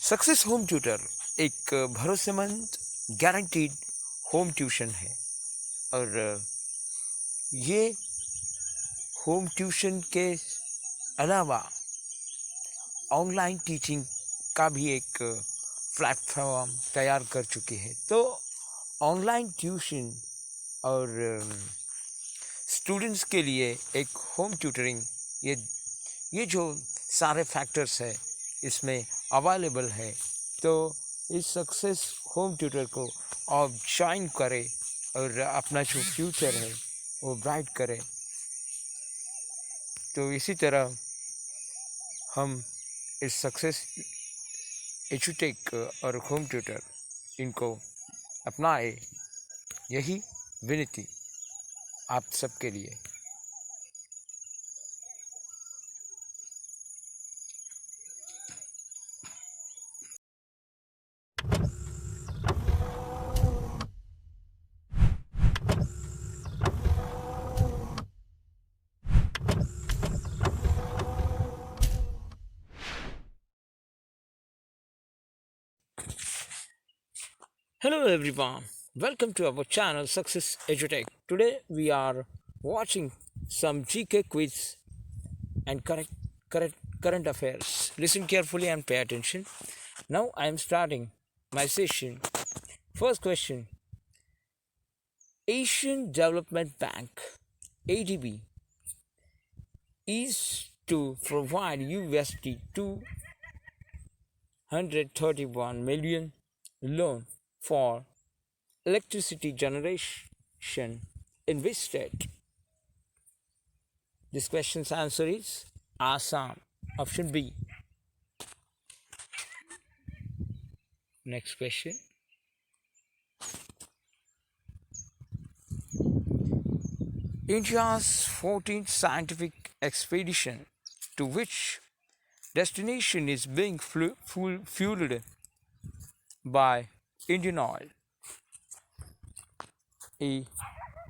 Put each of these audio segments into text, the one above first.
Success home tutor एक भरोसेमंद guaranteed home tuition है और ये होम ट्यूशन के अलावा ऑनलाइन टीचिंग का भी एक प्लेटफॉर्म तैयार कर चुकी है। तो ऑनलाइन ट्यूशन और स्टूडेंट्स के लिए एक होम ट्यूटरिंग ये जो सारे फैक्टर्स है इसमें अवेलेबल है। तो इस सक्सेस होम ट्यूटर को आप ज्वाइन करें और अपना जो फ्यूचर है वो ब्राइट करें। तो इसी तरह हम इस सक्सेस एजुटेक और होम ट्यूटर इनको अपनाए, यही विनती आप सबके लिए। Hello everyone, welcome to our channel Success EduTech. Today we are watching some GK quiz and current affairs. Listen carefully and pay attention. Now I am starting my session. First question: Asian Development Bank (ADB) is to provide USD 231 million loan for electricity generation in which state? This question's answer is Assam. Option B. Next question. India's 14th scientific expedition to which destination is being fueled by Indian oil? A.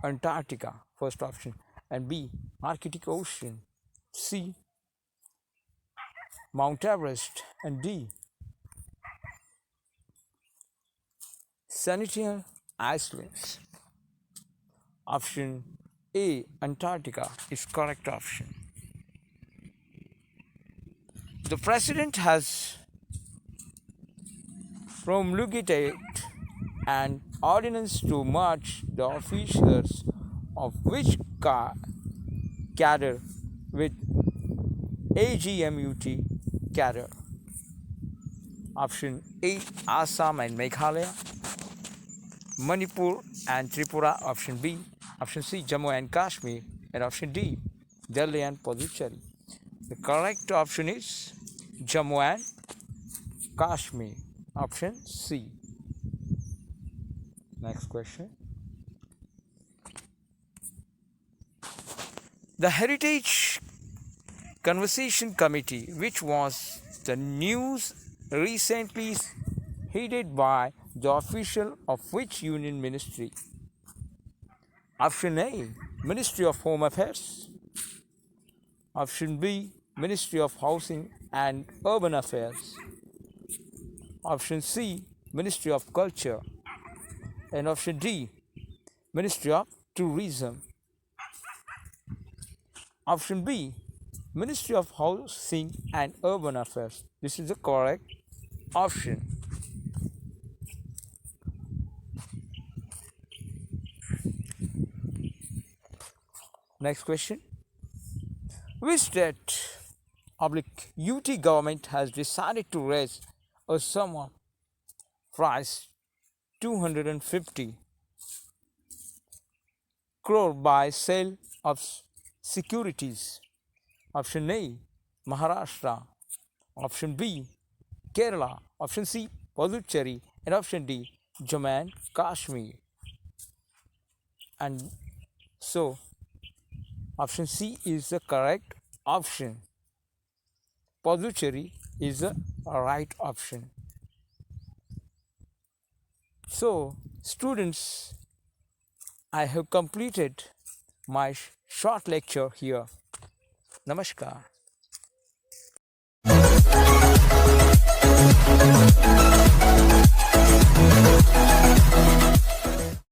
Antarctica, first option, and B. Arctic Ocean, C. Mount Everest, and D. Sanitary Islands. Option A. Antarctica is correct option. The President has promulgated an ordinance to merge the officers of which cadre with AGMUT cadre? Option A. Assam and Meghalaya, Manipur and Tripura. Option B. Option C. Jammu and Kashmir, and option D. Delhi and Puducherry. The correct option is Jammu and Kashmir. Option C. Next question. The Heritage Conversation Committee, which was the news recently headed by the official of which union ministry? Option A. Ministry of Home Affairs. Option B. Ministry of Housing and Urban Affairs. Option C. Ministry of Culture. And option D. Ministry of Tourism. Option B. Ministry of Housing and Urban Affairs. This is the correct option. Next question. Which state UT government has decided to raise a sum of price 250 crore by sale of securities? Option A. Maharashtra. Option B. Kerala. Option C. Puducherry. And option D. Jammu and Kashmir. And so option C is the correct option. Puducherry is the right option. So, students, I have completed my short lecture here. Namaskar.